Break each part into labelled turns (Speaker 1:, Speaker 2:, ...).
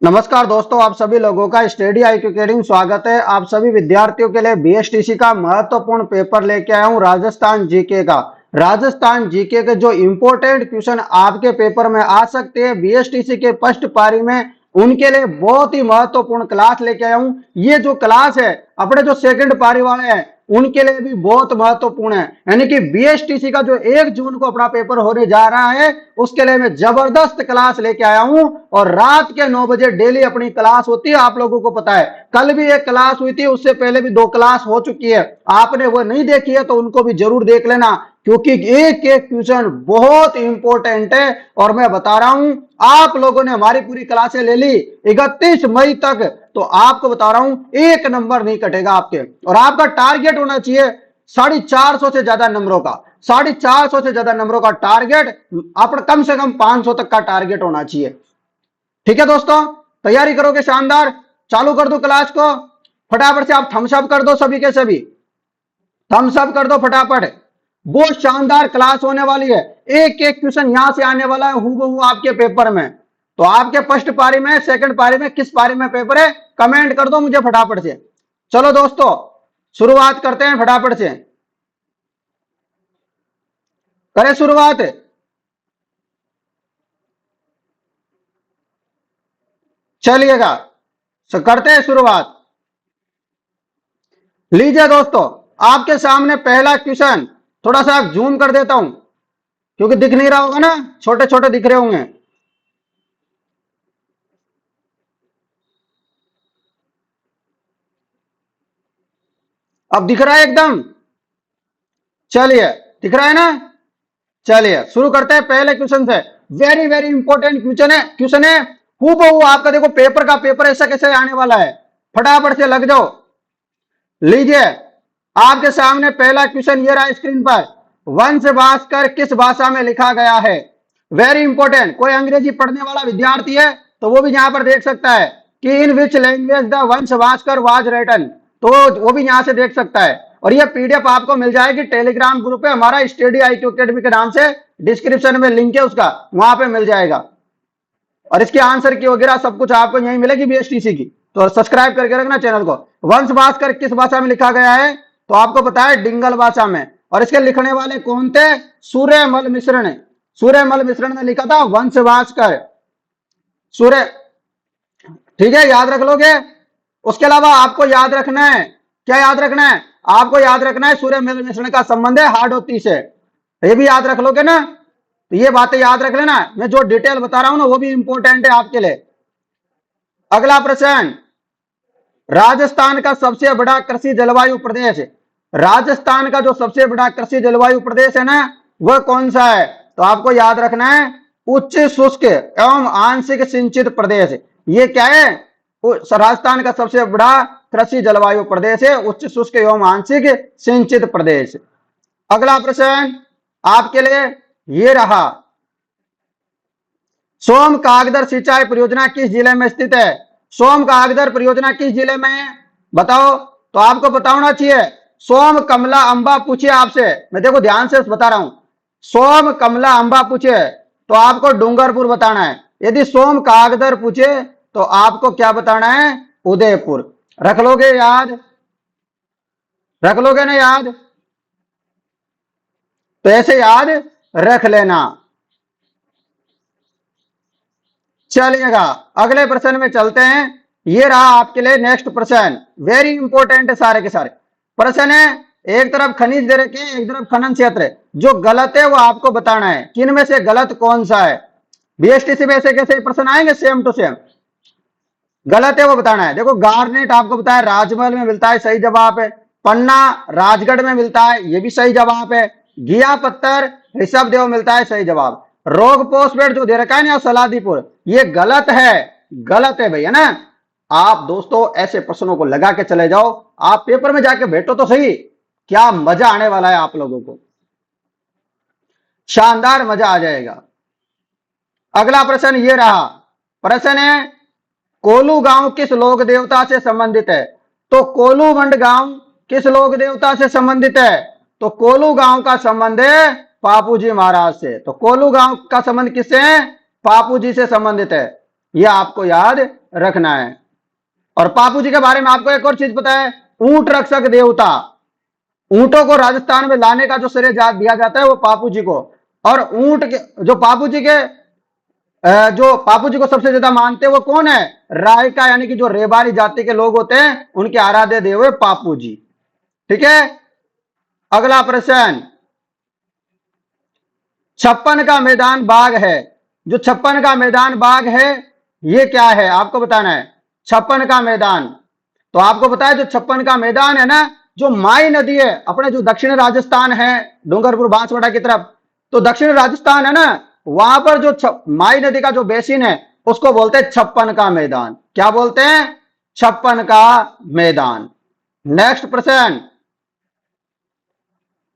Speaker 1: नमस्कार दोस्तों, आप सभी लोगों का स्टडी IQ अकेडमी स्वागत है। आप सभी विद्यार्थियों के लिए BSTC का महत्वपूर्ण पेपर लेके आया हूं, राजस्थान जीके का। राजस्थान जीके के जो इंपॉर्टेंट क्वेश्चन आपके पेपर में आ सकते हैं BSTC के फर्स्ट पारी में, उनके लिए बहुत ही महत्वपूर्ण क्लास लेके आया हूं। ये जो क्लास है अपने जो सेकंड पारी वाले हैं उनके लिए भी बहुत महत्वपूर्ण है। यानी कि BSTC का जो 1 जून को अपना पेपर होने जा रहा है उसके लिए मैं जबरदस्त क्लास लेके आया हूं। और रात के 9 बजे डेली अपनी क्लास होती है, आप लोगों को पता है। कल भी एक क्लास हुई थी, उससे पहले भी 2 क्लास हो चुकी है। आपने वो नहीं देखी है तो उनको भी जरूर देख लेना, क्योंकि एक एक क्वेश्चन बहुत इंपॉर्टेंट है। और मैं बता रहा हूं, आप लोगों ने हमारी पूरी क्लासें ले ली 31 मई तक, तो आपको बता रहा हूं 1 नंबर नहीं कटेगा आपके। और आपका टारगेट होना चाहिए 450 से ज्यादा नंबरों का। 450 से ज्यादा नंबरों का टारगेट, आप कम से कम 500 तक का टारगेट होना चाहिए। ठीक है दोस्तों, तैयारी करोगे शानदार। चालू कर दो क्लास को फटाफट से। आप थम्स अप कर दो, सभी के सभी थम्स अप कर दो फटाफट। बहुत शानदार क्लास होने वाली है। एक एक क्वेश्चन यहां से आने वाला है हूबहू आपके पेपर में। तो आपके फर्स्ट पारी में, सेकंड पारी में, किस पारी में पेपर है कमेंट कर दो मुझे फटाफट से। चलो दोस्तों, शुरुआत करते हैं फटाफट से। करें शुरुआत। चलिएगा, करते हैं शुरुआत। लीजिए दोस्तों, आपके सामने पहला क्वेश्चन, थोड़ा सा जूम कर देता हूं क्योंकि दिख नहीं रहा होगा ना, छोटे छोटे दिख रहे होंगे। अब दिख रहा है एकदम। चलिए, दिख रहा है ना। चलिए शुरू करते हैं पहले क्वेश्चन से। वेरी वेरी इंपॉर्टेंट क्वेश्चन है हूबहू आपका। देखो पेपर का पेपर ऐसा कैसे आने वाला है, फटाफट से लग जाओ। लीजिए, आपके सामने पहला क्वेश्चन ये रहा स्क्रीन पर। वंश भास्कर किस भाषा में लिखा गया है? Very important. कोई अंग्रेजी पढ़ने वाला विद्यार्थी है तो वो भी यहां पर देख सकता है कि इन विच लैंग्वेज द वंश भास्कर वाज रिटन, तो वो भी यहां से देख सकता है। और ये PDF आपको मिल जाएगी टेलीग्राम ग्रुप है हमारा, स्टडी IQ अकेडमी के नाम से। डिस्क्रिप्शन में लिंक है उसका, वहां पे मिल जाएगा। और इसके आंसर की वगैरह सब कुछ आपको यहीं मिलेगी BSTC की। तो सब्सक्राइब करके रखना चैनल को। वंश भास्कर किस भाषा में लिखा गया है? तो आपको पता है डिंगल भाषा में। और इसके लिखने वाले कौन थे? सूर्यमल मिश्र ने। सूर्यमल मिश्र ने लिखा था वंश भास्कर। सूर्य, ठीक है, याद रख लोगे। उसके अलावा आपको याद रखना है, क्या याद रखना है? आपको याद रखना है सूर्यमल मिश्र का संबंध है हाड़ौती से। ये भी याद रख लोगे ना, तो ये बातें याद रख लेना। मैं जो डिटेल बता रहा हूं ना वो भी इंपॉर्टेंट है आपके लिए। अगला प्रश्न, राजस्थान का सबसे बड़ा कृषि जलवायु प्रदेश, राजस्थान का जो सबसे बड़ा कृषि जलवायु प्रदेश है ना, वह कौन सा है? तो आपको याद रखना है उच्च शुष्क एवं आंशिक सिंचित प्रदेश। ये क्या है? राजस्थान का सबसे बड़ा कृषि जलवायु प्रदेश है उच्च शुष्क एवं आंशिक सिंचित प्रदेश। अगला प्रश्न आपके लिए ये रहा, सोम कागदर सिंचाई परियोजना किस जिले में स्थित है? सोम कागदर परियोजना किस जिले में है बताओ। तो आपको बताना चाहिए सोम कमला अंबा पूछिए आपसे, मैं देखो ध्यान से बता रहा हूं। सोम कमला अंबा पूछे तो आपको डूंगरपुर बताना है। यदि सोम कागदर पूछे तो आपको क्या बताना है? उदयपुर। रख लोगे याद? रख लोगे ना याद? तो ऐसे याद रख लेना। चलिएगा, अगले प्रश्न में चलते हैं। ये रहा आपके लिए नेक्स्ट प्रश्न, वेरी इंपॉर्टेंट है सारे के सारे। प्रश्न है, एक तरफ खनिज दे रखे, एक तरफ खनन क्षेत्र। जो गलत है वो आपको बताना है, किन में से गलत कौन सा है। BSTC में ऐसे कैसे प्रश्न आएंगे सेम टू सेम। गलत है वो बताना है। देखो गार्नेट आपको बताया राजमहल में मिलता है, सही जवाब है। पन्ना राजगढ़ में मिलता है, ये भी सही जवाब है। घिया पत्थर ऋषभ देव मिलता है, सही जवाब। रोग पोस्टपेड जो दे रखा है ना सलादीपुर, ये गलत है। गलत है भैया ना। आप दोस्तों ऐसे प्रश्नों को लगा के चले जाओ, आप पेपर में जाके बैठो तो सही, क्या मजा आने वाला है आप लोगों को, शानदार मजा आ जाएगा। अगला प्रश्न ये रहा। प्रश्न है, कोलू गांव किस लोक देवता से संबंधित है? तो कोलू मंड गांव किस लोक देवता से संबंधित है? तो कोलू गांव का संबंध है बापूजी महाराज से। तो कोलू गांव का संबंध किससे है? बापूजी से संबंधित है। ये आपको याद रखना है। और पापू जी के बारे में आपको एक और चीज पता है, ऊंट रक्षक देवता, ऊंटों को राजस्थान में लाने का जो श्रेय दिया जाता है वो पापू जी को। और ऊंट के जो पापू जी के जो पापू जी को सबसे ज्यादा मानते हैं वो कौन है, रायका यानी कि जो रेबारी जाति के लोग होते हैं उनके आराध्य देव है पापू जी। ठीक है, अगला प्रश्न, छप्पन का मैदान बाग है, जो छप्पन का मैदान बाग है ये क्या है आपको बताना है। छप्पन का मैदान, तो आपको पता है जो छप्पन का मैदान है ना, जो माई नदी है अपने जो दक्षिण राजस्थान है डूंगरपुर बांसवाड़ा की तरफ, तो दक्षिण राजस्थान है ना, वहां पर जो माई नदी का जो बेसिन है उसको बोलते हैं छप्पन का मैदान। क्या बोलते हैं, छप्पन का मैदान। नेक्स्ट प्रश्न,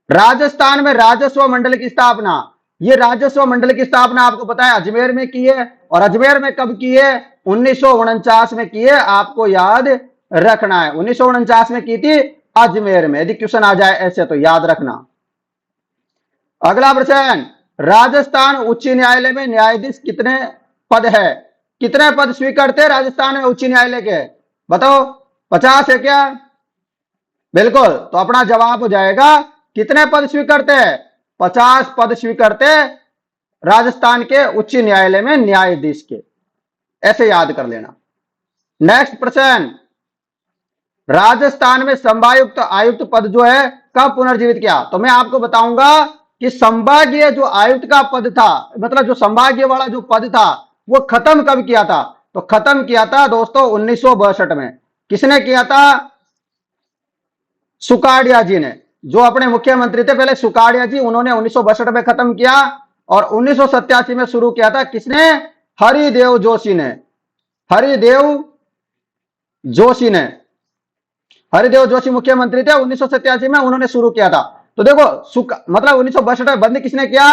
Speaker 1: राजस्थान में राजस्व मंडल की स्थापना, ये राजस्व मंडल की स्थापना आपको पता है अजमेर में की है, और अजमेर में कब की है, 1949 में की है, आपको याद रखना है। 1949 में की थी अजमेर में, यदि क्वेश्चन आ जाए ऐसे तो याद रखना। अगला प्रश्न, राजस्थान उच्च न्यायालय में न्यायाधीश कितने पद है, कितने पद स्वीकृत है राजस्थान में उच्च न्यायालय के, बताओ 50 है क्या, बिल्कुल, तो अपना जवाब हो जाएगा कितने पद स्वीकृत है, 50 पद स्वीकृत है राजस्थान के उच्च न्यायालय में न्यायाधीश के, ऐसे याद कर लेना। नेक्स्ट प्रश्न, राजस्थान में संभायुक्त आयुक्त पद जो है कब पुनर्जीवित किया, तो मैं आपको बताऊंगा कि संभागीय जो आयुक्त का पद था, मतलब जो संभागीय वाला जो पद था वो खत्म कब किया था, तो खत्म किया था दोस्तों 1962 में। किसने किया था, सुकाड़िया जी ने, जो अपने मुख्यमंत्री थे पहले सुकाड़िया जी, उन्होंने 1962 में खत्म किया, और 1987 में शुरू किया था किसने, हरिदेव जोशी ने, हरिदेव जोशी ने, हरिदेव जोशी मुख्यमंत्री थे 1987 में, उन्होंने शुरू किया था। तो देखो मतलब 1962 में बंद किसने किया,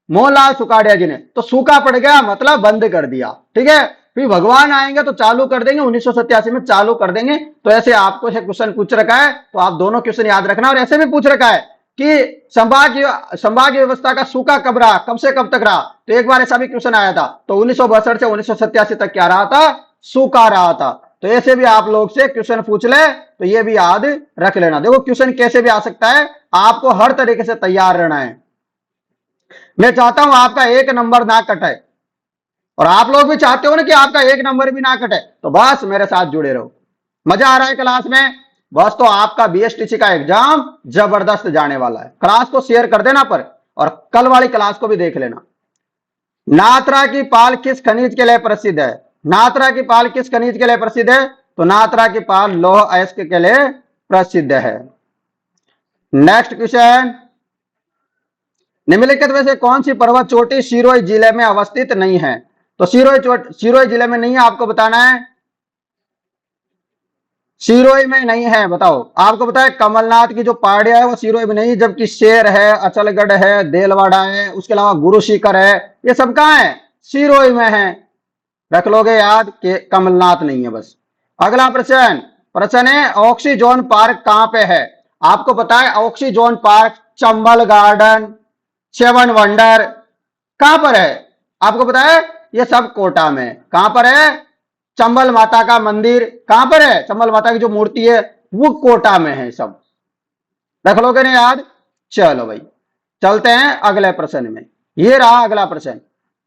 Speaker 1: मोहनलाल सुकाड़िया जी ने, तो सूखा पड़ गया मतलब बंद कर दिया। ठीक है, फिर भगवान आएंगे तो चालू कर देंगे, 1987 में चालू कर देंगे। तो ऐसे आपको क्वेश्चन पूछ रखा है, तो आप दोनों क्वेश्चन याद रखना। और ऐसे भी पूछ रखा है कि संभागीय व्यवस्था का सूखा कब रहा, कब से कब तक रहा, तो एक बार ऐसा भी क्वेश्चन आया था, तो 1962 से 1987 तक क्या रहा था, सूखा रहा था। तो ऐसे भी आप लोग से क्वेश्चन पूछ ले तो ये भी याद रख लेना। देखो क्वेश्चन कैसे भी आ सकता है, आपको हर तरीके से तैयार रहना है। मैं चाहता हूं आपका एक नंबर ना कटे, और आप लोग भी चाहते हो ना कि आपका एक नंबर भी ना कटे, तो बस मेरे साथ जुड़े रहो। मजा आ रहा है क्लास में, बस तो आपका बीएसटीसी का एग्जाम जबरदस्त जाने वाला है। क्लास को शेयर कर देना पर, और कल वाली क्लास को भी देख लेना। नात्रा की पाल किस खनिज के लिए प्रसिद्ध है, नात्रा की पाल किस खनिज के लिए प्रसिद्ध है, तो नात्रा की पाल लौह अयस्क के लिए प्रसिद्ध है। नेक्स्ट क्वेश्चन, निम्नलिखित में से कौन सी पर्वत चोटी सिरोही जिले में अवस्थित नहीं है, तो सिरोही जिले में नहीं है, आपको बताना है, सिरोही में नहीं है, बताओ। आपको पता है कमलनाथ की जो पहाड़ियां है वो सिरोही में नहीं, जबकि शेर है, अचलगढ़ है, देलवाड़ा है, उसके अलावा गुरु शिखर है, ये सब कहां है, सिरोही में है। रख लोगे याद कि कमलनाथ नहीं है बस। अगला प्रश्न, प्रश्न है ऑक्सीजोन पार्क कहां पे है, आपको पता है oxyzone park, Chambal garden, seven wonder कहां पर है, आपको पता है ये सब कोटा में। कहां पर है, चंबल माता का मंदिर कहां पर है, चंबल माता की जो मूर्ति है वो कोटा में है, सब रख लोगे ना याद। चलो भाई चलते हैं अगले प्रश्न में। ये रहा अगला प्रश्न,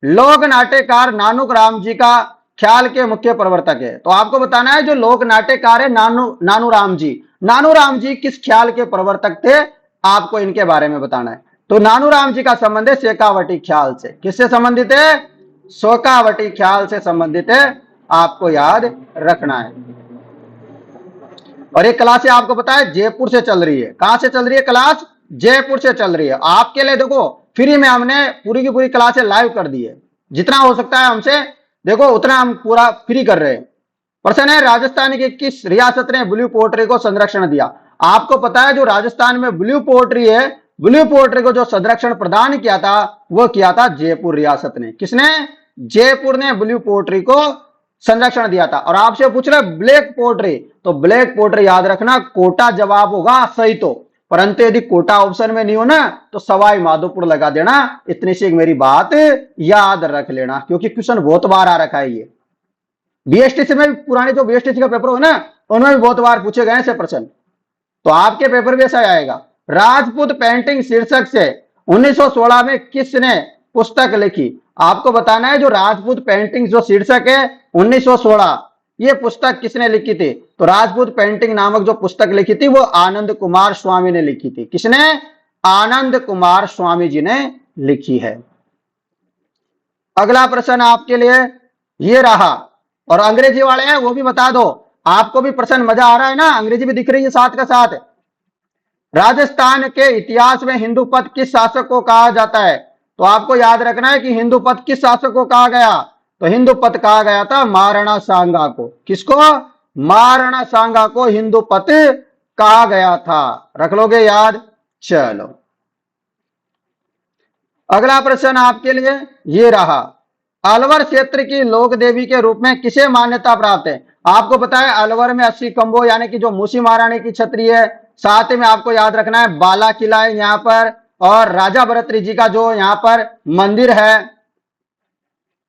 Speaker 1: लोक नाट्यकार नानुक राम जी का ख्याल के मुख्य प्रवर्तक है, तो आपको बताना है जो लोक नाट्यकार है नानू राम जी, नानू राम जी किस ख्याल के प्रवर्तक थे, आपको इनके बारे में बताना है। तो नानू राम जी का संबंध है शेखावटी ख्याल से, किससे संबंधित है, शेखावटी ख्याल से संबंधित है, आपको याद रखना है। और ये क्लास आपको पता है जयपुर से चल रही है, कहां से चल रही है क्लास, जयपुर से चल रही है। आपके लिए देखो फ्री में हमने पूरी की पूरी क्लासें लाइव कर दी है, जितना हो सकता है हमसे देखो उतना हम पूरा फ्री कर रहे हैं। प्रश्न है राजस्थान की किस रियासत ने ब्लू पोएट्री को संरक्षण दिया, आपको पता है जो राजस्थान में ब्लू पोएट्री है, ब्लू पोएट्री को जो संरक्षण प्रदान किया था वो किया था जयपुर रियासत ने। किसने, जयपुर ने ब्लू पोएट्री को संरक्षण दिया था। और आपसे पूछ रहे ब्लैक पोएट्री, तो ब्लैक पोएट्री याद रखना कोटा जवाब होगा सही तो, परंतु यदि कोटा ऑप्शन में नहीं हो ना तो सवाई माधोपुर लगा देना। इतनी सी मेरी बात याद रख लेना, क्योंकि क्वेश्चन बहुत बार आ रखा है ये। बीएसटीसी में भी, पुराने जो बीएसटीसी का पेपर हो ना, उनमें भी बहुत बार पूछे गए ऐसे प्रश्न, तो आपके पेपर भी ऐसा आएगा। राजपूत पेंटिंग शीर्षक से 1916 में किसने पुस्तक लिखी? आपको बताना है जो राजपूत पेंटिंग जो शीर्षक है 1916, ये पुस्तक किसने लिखी थी? तो राजपूत पेंटिंग नामक जो पुस्तक लिखी थी वो आनंद कुमार स्वामी ने लिखी थी। किसने? आनंद कुमार स्वामी जी ने लिखी है। अगला प्रश्न आपके लिए ये रहा, और अंग्रेजी वाले हैं वो भी बता दो, आपको भी प्रश्न मजा आ रहा है ना, अंग्रेजी भी दिख रही है साथ का साथ। राजस्थान के इतिहास में हिंदूपथ किस शासक को कहा जाता है? तो आपको याद रखना है कि हिंदूपथ किस शासक को कहा गया? तो हिंदूपथ कहा गया था महाराणा सांगा को। किसको? महाराणा सांगा को हिंदूपथ कहा गया था। रख लोगे याद? चलो अगला प्रश्न आपके लिए ये रहा, अलवर क्षेत्र की लोक देवी के रूप में किसे मान्यता प्राप्त है? आपको पता है अलवर में 80 कंबो यानी कि जो मूसी महारानी की छतरी है, साथ में आपको याद रखना है बाला किला है यहाँ पर, और राजा भरतरी जी का जो यहाँ पर मंदिर है,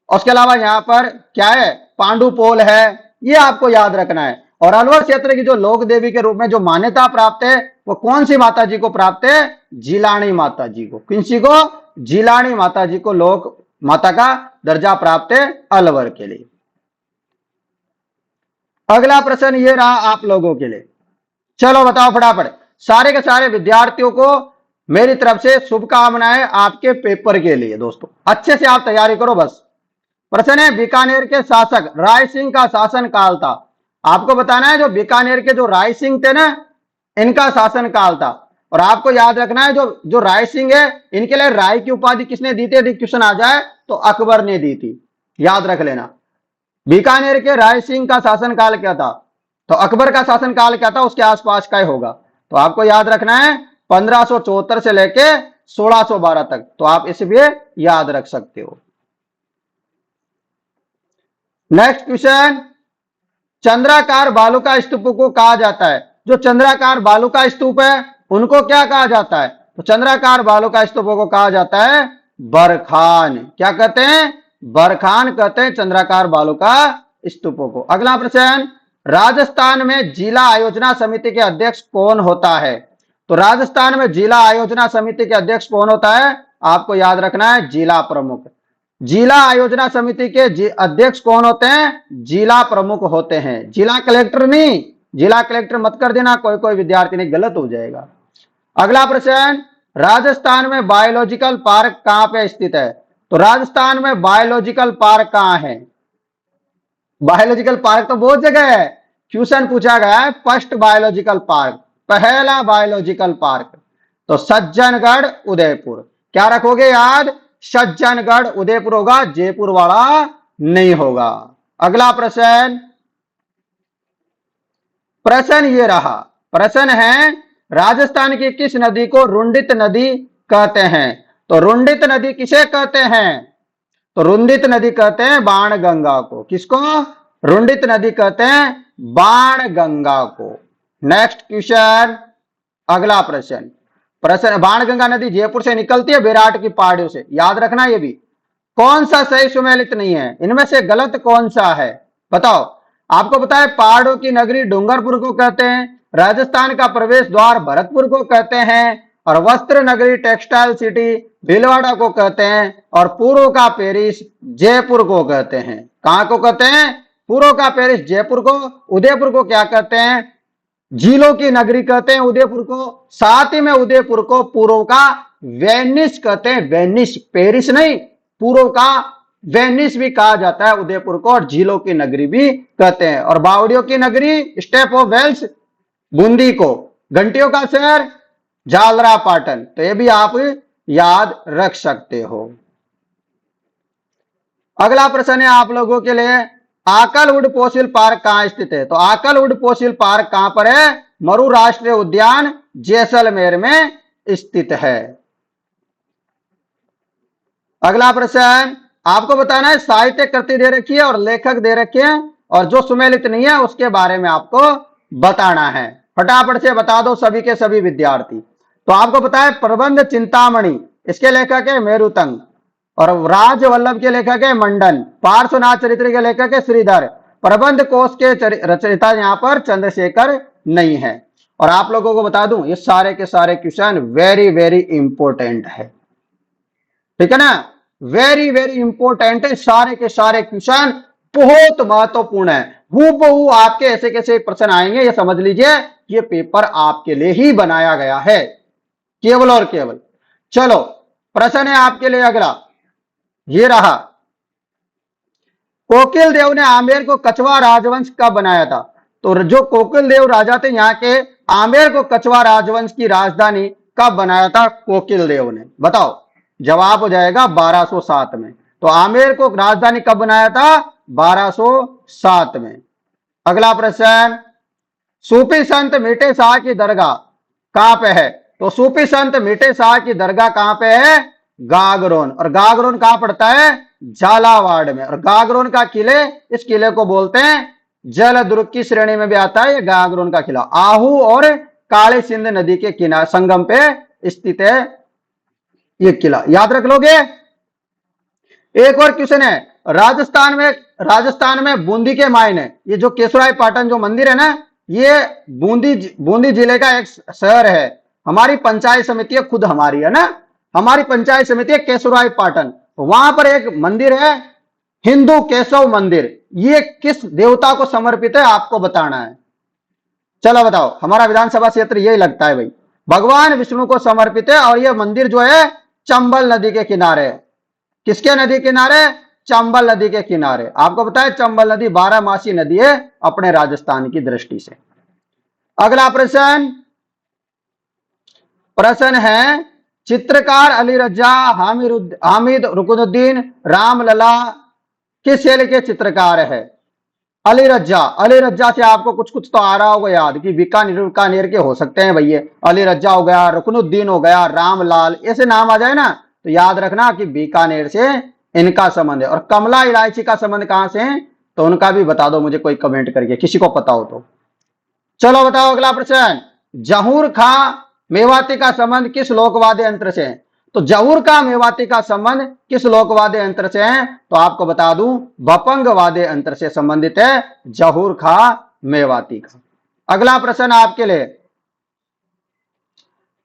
Speaker 1: उसके अलावा यहाँ पर क्या है, पांडु पोल है, ये आपको याद रखना है। और अलवर क्षेत्र की जो लोक देवी के रूप में जो मान्यता प्राप्त है वो कौन सी माता जी को प्राप्त है? जिलानी माता जी को। किसी को? जिलानी माता जी को लोक माता का दर्जा प्राप्त है अलवर के लिए। अगला प्रश्न ये रहा आप लोगों के लिए, चलो बताओ फटाफट। सारे के सारे विद्यार्थियों को मेरी तरफ से शुभकामनाएं आपके पेपर के लिए। दोस्तों अच्छे से आप तैयारी करो बस। प्रश्न है, बीकानेर के शासक राय सिंह का शासन काल था। आपको बताना है जो बीकानेर के जो राय सिंह थे ना, इनका शासन काल था। और आपको याद रखना है जो राय सिंह है, इनके लिए राय की उपाधि किसने दी थी? यदि क्वेश्चन आ जाए तो अकबर ने दी थी, याद रख लेना। बीकानेर के राय सिंह का शासन काल क्या था? तो अकबर का शासन काल क्या था? उसके आसपास का ही होगा। तो आपको याद रखना है 1574 से लेके 1612 तक, तो आप इसे भी याद रख सकते हो। नेक्स्ट क्वेश्चन, चंद्राकार बालुका स्तूप को कहा जाता है। जो चंद्राकार बालुका स्तूप है उनको क्या कहा जाता है? तो चंद्राकार बालुका स्तूपों को कहा जाता है बरखान। क्या कहते हैं? बरखान कहते हैं चंद्राकार बालुका स्तूपों को। अगला प्रश्न, राजस्थान में जिला आयोजना समिति के अध्यक्ष कौन होता है? तो राजस्थान में जिला आयोजना समिति के अध्यक्ष कौन होता है? आपको याद रखना है जिला प्रमुख। जिला आयोजना समिति के अध्यक्ष कौन होते हैं? जिला प्रमुख होते हैं, जिला कलेक्टर नहीं। जिला कलेक्टर मत कर देना, कोई कोई विद्यार्थी नहीं, गलत हो जाएगा। अगला प्रश्न, राजस्थान में बायोलॉजिकल पार्क कहां पे स्थित है? तो राजस्थान में बायोलॉजिकल पार्क कहां है? बायोलॉजिकल पार्क तो बहुत जगह है, क्वेश्चन पूछा गया है फर्स्ट बायोलॉजिकल पार्क, पहला बायोलॉजिकल पार्क, तो सज्जनगढ़ उदयपुर। क्या रखोगे याद? सज्जनगढ़ उदयपुर होगा, जयपुर वाला नहीं होगा। अगला प्रश्न, प्रश्न ये रहा, प्रश्न है राजस्थान की किस नदी को रुंडित नदी कहते हैं? तो रुंडित नदी किसे कहते हैं? तो रुंडित नदी कहते हैं बाण गंगा को। किसको? रुंडित नदी कहते हैं बाण गंगा को। नेक्स्ट क्वेश्चन, अगला प्रश्न, बाण गंगा नदी जयपुर से निकलती है विराट की पहाड़ियों से, याद रखना। ये भी कौन सा सही सुमेलित नहीं है? इनमें से गलत कौन सा है बताओ। आपको पता है पहाड़ों की नगरी डूंगरपुर को कहते हैं, राजस्थान का प्रवेश द्वार भरतपुर को कहते हैं, और वस्त्र नगरी टेक्सटाइल सिटी भीलवाड़ा को कहते हैं, और पूर्व का पेरिस जयपुर को कहते हैं। कहां को कहते हैं? पूर्व का पेरिस जयपुर को। उदयपुर को क्या कहते हैं? झीलों की नगरी कहते हैं उदयपुर को। साथ ही में उदयपुर को पूर्व का वेनिस कहते हैं, वेनिस, पेरिस नहीं, पूर्व का वेनिस भी कहा जाता है उदयपुर को, और झीलों की नगरी भी कहते हैं। और बावड़ियों की नगरी स्टेप ऑफ वेल्स बूंदी को, घंटियों का शहर झालरा पाटन, तो ये भी आप याद रख सकते हो। अगला प्रश्न है आप लोगों के लिए, आकलवुड फोसिल पार्क कहां स्थित है? तो आकलवुड फोसिल पार्क कहां पर है? मरु राष्ट्रीय उद्यान जैसलमेर में स्थित है। अगला प्रश्न, आपको बताना है साहित्य कृति दे रखी है और लेखक दे रखे हैं, और जो सुमेलित नहीं है उसके बारे में आपको बताना है। फटाफट से बता दो सभी के सभी विद्यार्थी। तो आपको पता है प्रबंध चिंतामणि, इसके लेखक है मेरुतंग, और राजवल्लभ के लेखक है मंडन, पार्श्वनाथ चरित्र के लेखक है श्रीधर, प्रबंध कोश के रचयिता यहां पर चंद्रशेखर नहीं है। और आप लोगों को बता दूं, ये सारे के सारे क्वेश्चन वेरी वेरी इंपॉर्टेंट है, ठीक है ना, वेरी वेरी इंपॉर्टेंट है, सारे के सारे क्वेश्चन बहुत महत्वपूर्ण है। हूबहू आपके ऐसे कैसे प्रश्न आएंगे, ये समझ लीजिए ये पेपर आपके लिए ही बनाया गया है, केवल और केवल। चलो प्रश्न है आपके लिए अगला, ये रहा, कोकिल देव ने आमेर को कछवा राजवंश कब बनाया था? तो जो कोकिल देव राजा थे यहाँ के, आमेर को कछवा राजवंश की राजधानी कब बनाया था कोकिल देव ने? बताओ, जवाब हो जाएगा 1207 में। तो आमेर को राजधानी कब बनाया था? 1207 में। अगला प्रश्न, सूफी संत मीठे शाह की दरगाह कहां पे है? तो सूफी संत मीठे शाह की दरगाह कहां पे है? गागरोन। और गागरोन कहां पड़ता है? झालावाड़ में। और गागरोन का किले, इस किले को बोलते हैं जल दुर्ग की श्रेणी में भी आता है ये गागरोन का किला। आहू और काली सिंध नदी के किनारे संगम पे स्थित है ये किला, याद रख लोगे। एक और क्वेश्चन है, राजस्थान में बूंदी के मायने, ये जो केशुराय पाटन जो मंदिर है ना, ये बूंदी जिले का एक शहर है। हमारी पंचायत समिति है, खुद हमारी है ना, हमारी पंचायत समिति है केशुराय पाटन। वहां पर एक मंदिर है हिंदू केशव मंदिर, ये किस देवता को समर्पित है आपको बताना है। चलो बताओ, हमारा विधानसभा क्षेत्र यही लगता है भाई, भगवान विष्णु को समर्पित है। और यह मंदिर जो है चंबल नदी के किनारे है। किसके नदी के किनारे? चंबल नदी के किनारे। आपको पता है चंबल नदी 12मासी नदी है अपने राजस्थान की दृष्टि से। अगला प्रश्न है, चित्रकार अली रजा हामिद रुकनुद्दीन रामलला किस शैली के चित्रकार है? अली रज्जा से आपको कुछ कुछ तो आ रहा होगा याद, कि बीकानेर के हो सकते हैं भैया। अली रज्जा हो गया, रुकनुद्दीन हो गया, रामलाल, ऐसे नाम आ जाए ना तो याद रखना कि बीकानेर से इनका संबंध है। और कमला इलायची का संबंध कहां से है? तो उनका भी बता दो मुझे कोई कमेंट करके, किसी को पता हो तो। चलो बताओ अगला प्रश्न, जहूर खां मेवाती का संबंध किस लोकवाद्य यंत्र से है? तो जहूर का मेवाती का संबंध किस लोकवाद्य यंत्र से है? तो आपको बता दूं भपंग वाद्य यंत्र से संबंधित है जहूर खां मेवाती का। अगला प्रश्न आपके लिए,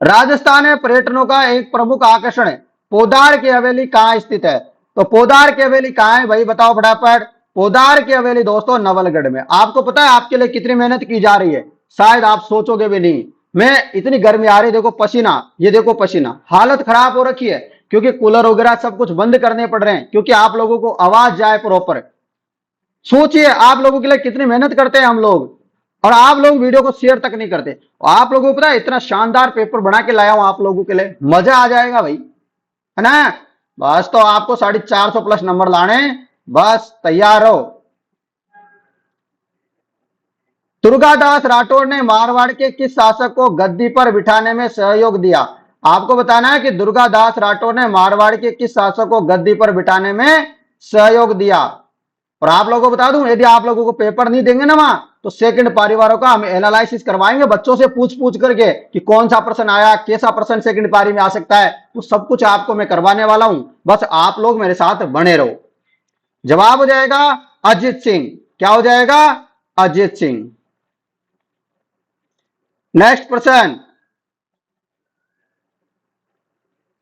Speaker 1: राजस्थान में पर्यटनों का एक प्रमुख आकर्षण है, पोदार की हवेली कहां स्थित है? तो पोदार की हवेली कहां है भाई, बताओ फटाफट। पोदार की हवेली दोस्तों नवलगढ़ में। आपको पता है आपके लिए कितनी मेहनत की जा रही है, शायद आप सोचोगे भी नहीं। मैं इतनी गर्मी आ रही, देखो पसीना, ये देखो पसीना, हालत खराब हो रखी है, क्योंकि कूलर वगैरह सब कुछ बंद करने पड़ रहे हैं, क्योंकि आप लोगों को आवाज जाए प्रॉपर। सोचिए आप लोगों के लिए कितनी मेहनत करते हैं हम लोग, और आप लोग वीडियो को शेयर तक नहीं करते। आप लोगों को पता है इतना शानदार पेपर बना के लाया हूं आप लोगों के लिए, मजा आ जाएगा भाई, है ना। बस तो आपको 450 प्लस नंबर लाने, बस तैयार हो। दुर्गादास राठौर ने मारवाड़ के किस शासक को गद्दी पर बिठाने में सहयोग दिया? आपको बताना है कि दुर्गादास राठौर ने मारवाड़ के किस शासक को गद्दी पर बिठाने में सहयोग दिया। और आप लोगों को बता दूं, यदि आप लोगों को पेपर नहीं देंगे ना वहां, तो सेकंड पारीवारों का हम एनालिसिस करवाएंगे बच्चों से पूछ करके कि कौन सा प्रश्न आया, कैसा प्रश्न सेकंड पारी में आ सकता है, तो सब कुछ आपको मैं करवाने वाला हूं। बस आप लोग मेरे साथ बने रहो। जवाब हो जाएगा अजीत सिंह। क्या हो जाएगा? अजीत सिंह। नेक्स्ट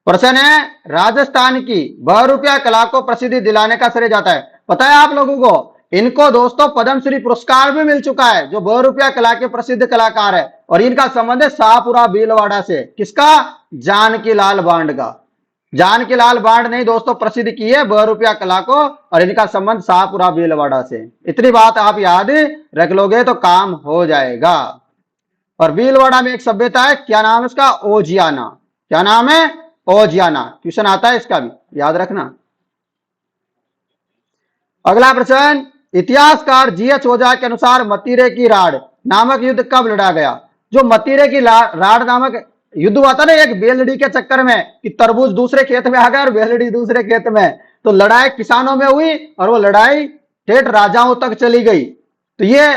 Speaker 1: प्रश्न है, राजस्थान की बहुरूपिया कला को प्रसिद्धि दिलाने का श्रेय जाता है। पता है आप लोगों को, इनको दोस्तों पद्मश्री पुरस्कार भी मिल चुका है, जो बहुरूपिया कला के प्रसिद्ध कलाकार है। और इनका संबंध है शाहपुरा भीलवाड़ा से। किसका? जानकी लाल बांड का। जानकी लाल बांड ने दोस्तों प्रसिद्ध की है बहुरूपिया कला को, और इनका संबंध शाहपुरा भीलवाड़ा से। इतनी बात आप याद रख लोगे तो काम हो जाएगा। और भीलवाड़ा में एक सभ्यता है, क्या नाम है इसका? ओजियाना। क्या नाम है? ओजियाना। क्वेश्चन आता है इसका भी, याद रखना। अगला प्रश्न, इतिहासकार जीएच ओझा के अनुसार मतीरे की राड़ नामक युद्ध कब लड़ा गया? जो मतीरे की राड़ नामक युद्ध हुआ था ना, एक बेलड़ी के चक्कर में, कि तरबूज दूसरे खेत में आ गया और बेलड़ी दूसरे खेत में, तो लड़ाई किसानों में हुई और वो लड़ाई ठेठ राजाओं तक चली गई। तो ये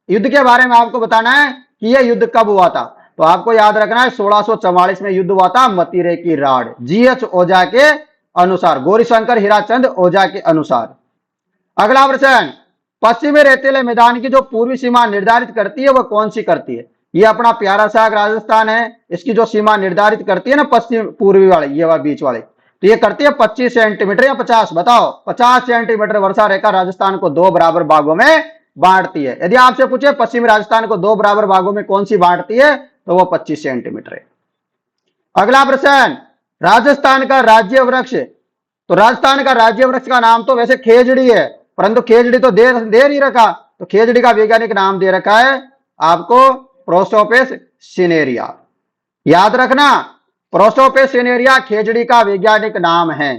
Speaker 1: युद्ध के बारे में आपको बताना है कि यह युद्ध कब हुआ था। तो आपको याद रखना है 1644 में युद्ध हुआ था मतीरे की राड़, जीएच ओझा के अनुसार, गौरीशंकर हीराचंद ओझा के अनुसार। अगला प्रश्न, पश्चिमी रेतीले मैदान की जो पूर्वी सीमा निर्धारित करती है वह कौन सी करती है? ये अपना प्यारा सा राजस्थान है, इसकी जो सीमा निर्धारित करती है ना पश्चिम पूर्वी वाली, ये वाला बीच वाली, तो ये करती है 25 सेंटीमीटर या 50, बताओ 50 सेंटीमीटर वर्षा रेखा राजस्थान को दो बराबर भागों में बांटती है। यदि आपसे पूछे पश्चिमी राजस्थान को दो बराबर भागों में कौन सी बांटती है, तो वो 25 सेंटीमीटर है। अगला प्रश्न, राजस्थान का राज्य वृक्ष, तो राजस्थान का राज्य वृक्ष का नाम तो वैसे खेजड़ी है, परंतु खेजड़ी तो दे नहीं रखा, तो खेजड़ी का वैज्ञानिक नाम दे रखा है आपको प्रोसोपिस सिनेरिया। याद रखना, प्रोसोपिस सिनेरिया खेजड़ी का वैज्ञानिक नाम है।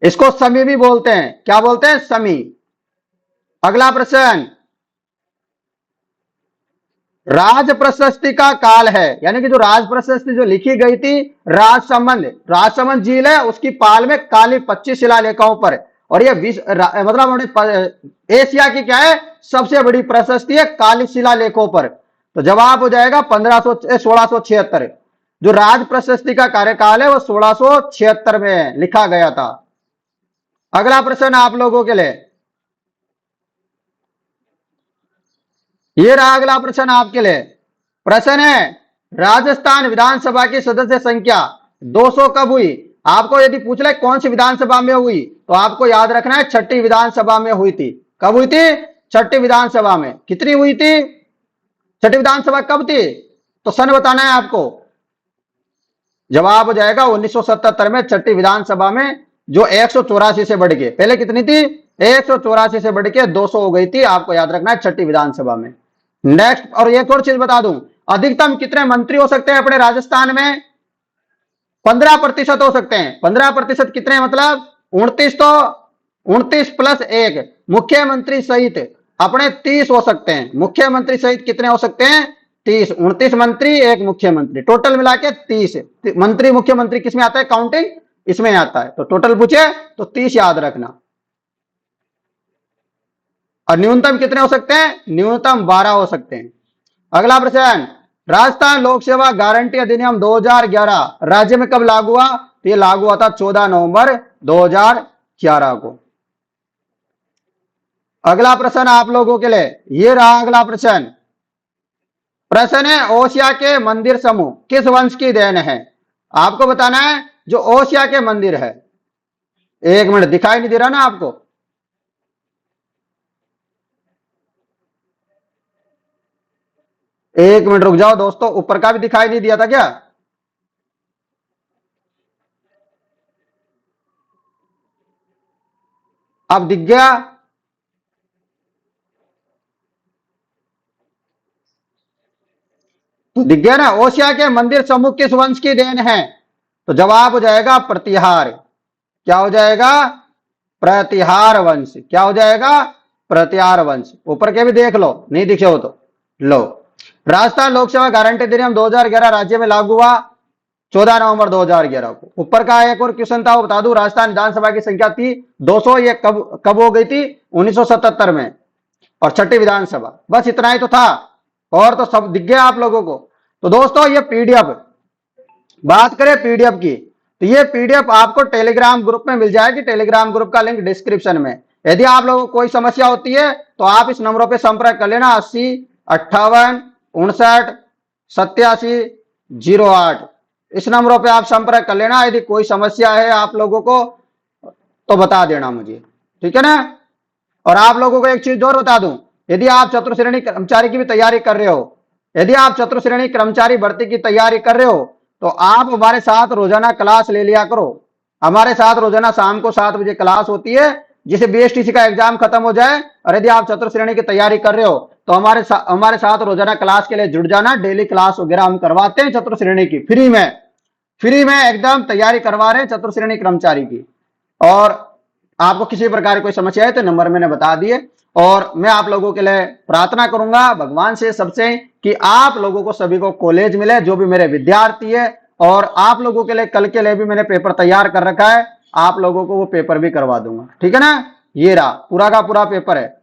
Speaker 1: इसको समी भी बोलते हैं, क्या बोलते हैं? समी। अगला प्रश्न, राज प्रशस्ति का काल है, यानी कि जो राज प्रशस्ति जो लिखी गई थी राजसमंद झील है उसकी पाल में काली 25 शिलालेखों पर, और ये मतलब एशिया की क्या है सबसे बड़ी प्रशस्ति है काली शिलालेखों पर। तो जवाब हो जाएगा 1676। जो राज प्रशस्ति का कार्यकाल है वो 1676 में लिखा गया था। अगला प्रश्न आप लोगों के लिए, ये रहा अगला प्रश्न आपके लिए। प्रश्न है, राजस्थान विधानसभा की सदस्य संख्या 200 कब हुई? आपको यदि पूछ ले कौन सी विधानसभा में हुई, तो आपको याद रखना है छठी विधानसभा में हुई थी। कब हुई थी? छठी विधानसभा में। कितनी हुई थी? छठी विधानसभा कब थी? तो सन बताना है आपको। जवाब हो जाएगा 1977 में छठी विधानसभा में, जो 184 से बढ़ के, पहले कितनी थी? 184 से बढ़ के 200 हो गई थी। आपको याद रखना है छठी विधानसभा में। नेक्स्ट, और एक और चीज बता दूं, अधिकतम कितने मंत्री हो सकते हैं अपने राजस्थान में? 15% हो सकते हैं। 15% कितने मतलब 29, तो 29 प्लस 1 मुख्यमंत्री सहित अपने 30 हो सकते हैं। मुख्यमंत्री सहित कितने हो सकते हैं? 30। 29 मंत्री, एक मुख्यमंत्री, टोटल मिला के 30 मंत्री। मुख्यमंत्री किसमें आता है? काउंटिंग इसमें आता है। तो टोटल पूछे तो 30 याद रखना। और न्यूनतम कितने हो सकते हैं? न्यूनतम 12 हो सकते हैं। अगला प्रश्न, राजस्थान लोक सेवा गारंटी अधिनियम 2011 राज्य में कब लागू हुआ? तो ये लागू हुआ था 14 नवंबर 2011 को। अगला प्रश्न आप लोगों के लिए, ये रहा अगला प्रश्न। प्रश्न है, ओसिया के मंदिर समूह किस वंश की देन है? आपको बताना है जो ओसिया के मंदिर है। एक मिनट, दिखाई नहीं दे रहा ना आपको? एक मिनट रुक जाओ दोस्तों, ऊपर का भी दिखाई नहीं दिया था क्या? अब दिख गया? तो दिख गया ना? ओसिया के मंदिर समूह किस वंश की देन है? तो जवाब हो जाएगा प्रतिहार। क्या हो जाएगा? प्रतिहार वंश। क्या हो जाएगा? प्रतिहार वंश। ऊपर के भी देख लो, नहीं दिखे हो तो लो। राजस्थान लोक सेवा गारंटी अधिनियम 2011 राज्य में लागू हुआ 14 नवंबर 2011 को। ऊपर का एक और क्वेश्चन था, वो बता दूं, राजस्थान विधानसभा की संख्या थी 200, ये कब हो गई थी? 1977 में। और छठी विधानसभा, बस इतना ही तो था, और तो सब दिख गया आप लोगों को। तो दोस्तों ये पीडीएफ, बात करें पीडीएफ की, तो ये पीडीएफ आपको टेलीग्राम ग्रुप में मिल जाएगी। टेलीग्राम ग्रुप का लिंक डिस्क्रिप्शन में। यदि आप लोगों को कोई समस्या होती है तो आप इस नंबरों पर संपर्क कर लेना, 80 58 59 87 08। इस नंबरों पे आप संपर्क कर लेना। यदि कोई समस्या है आप लोगों को तो बता देना मुझे, ठीक है ना? और आप लोगों को एक चीज और बता दूं, यदि आप चतुर्श्रेणी कर्मचारी की भी तैयारी कर रहे हो, यदि आप चतुर्श्रेणी कर्मचारी भर्ती की तैयारी कर रहे हो, तो आप हमारे साथ रोजाना क्लास ले लिया करो। हमारे साथ रोजाना शाम को 7 बजे क्लास होती है, जिसे बीएसटीसी का एग्जाम खत्म हो जाए, और यदि आप चतुर्श्रेणी की तैयारी कर रहे हो तो हमारे साथ रोजाना क्लास के लिए जुड़ जाना। डेली क्लास वगैरह हम करवाते हैं चतुर्श्रेणी की, फ्री में एकदम तैयारी करवा रहे हैं चतुर्श्रेणी कर्मचारी की। और आपको किसी प्रकार की कोई समस्या है तो नंबर मैंने बता दिए। और मैं आप लोगों के लिए प्रार्थना करूंगा भगवान से सबसे कि आप लोगों को सभी को कॉलेज मिले, जो भी मेरे विद्यार्थी है। और आप लोगों के लिए कल के लिए भी मैंने पेपर तैयार कर रखा है, आप लोगों को वो पेपर भी करवा दूंगा, ठीक है ना? ये रहा पूरा का पूरा पेपर है,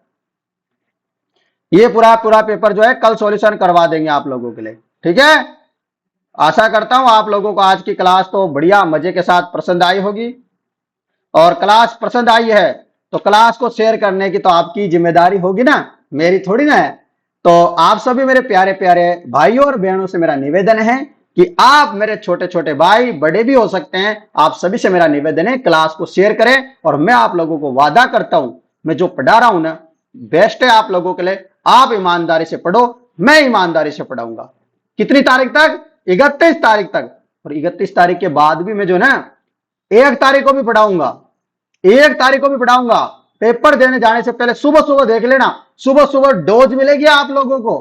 Speaker 1: ये पूरा पेपर जो है कल सॉल्यूशन करवा देंगे आप लोगों के लिए, ठीक है? आशा करता हूं आप लोगों को आज की क्लास तो बढ़िया मजे के साथ पसंद आई होगी। और क्लास पसंद आई है तो क्लास को शेयर करने की तो आपकी जिम्मेदारी होगी ना, मेरी थोड़ी ना है। तो आप सभी मेरे प्यारे प्यारे भाइयों और बहनों से मेरा निवेदन है कि आप मेरे छोटे छोटे भाई, बड़े भी हो सकते हैं, आप सभी से मेरा निवेदन है क्लास को शेयर करें। और मैं आप लोगों को वादा करता हूं, मैं जो पढ़ा रहा हूं ना, बेस्ट है आप लोगों के लिए। आप ईमानदारी से पढ़ो, मैं ईमानदारी से पढ़ाऊंगा। कितनी तारीख तक? 31 तारीख तक। और 31 तारीख के बाद भी मैं जो ना 1 तारीख को भी पढ़ाऊंगा, 1 तारीख को भी पढ़ाऊंगा। पेपर देने जाने से पहले सुबह सुबह देख लेना, सुबह सुबह डोज मिलेगी आप लोगों को।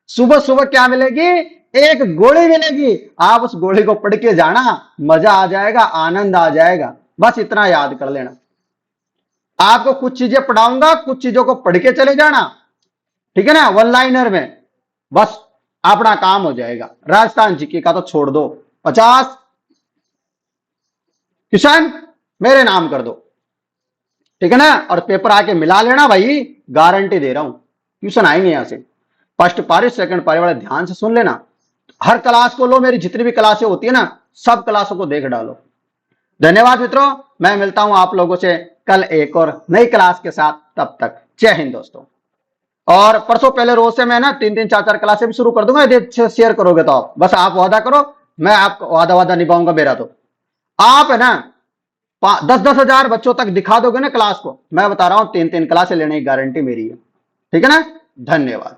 Speaker 1: सुबह सुबह क्या मिलेगी? एक गोली मिलेगी। आप उस गोली को पढ़ के जाना, मजा आ जाएगा, आनंद आ जाएगा। बस इतना याद कर लेना। आपको कुछ चीजें पढ़ाऊंगा, कुछ चीजों को पढ़ के चले जाना, ठीक है ना, वन लाइनर में। बस अपना काम हो जाएगा। राजस्थान जीके का तो छोड़ दो, 50 क्वेश्चन मेरे नाम कर दो, ठीक है ना। और पेपर आके मिला लेना भाई, गारंटी दे रहा हूं, ट्यूशन आएंगे यहां से। फर्स्ट पारी सेकंड पारी वाले ध्यान से सुन लेना। हर क्लास को लो, मेरी जितनी भी क्लासें होती है ना, सब क्लासों को देख डालो। धन्यवाद मित्रों, मैं मिलता हूं आप लोगों से कल एक और नई क्लास के साथ। तब तक जय हिंद दोस्तों। और परसों पहले रोज से मैं ना 3-3 4-4 क्लासें भी शुरू कर दूंगा, यदि शेयर करोगे तो। आप बस आप वादा करो, मैं आपको वादा निभाऊंगा मेरा। तो आप है ना 10-10 हजार बच्चों तक दिखा दोगे ना क्लास को, मैं बता रहा हूं 3-3 क्लासें लेने की गारंटी मेरी है, ठीक है ना। धन्यवाद।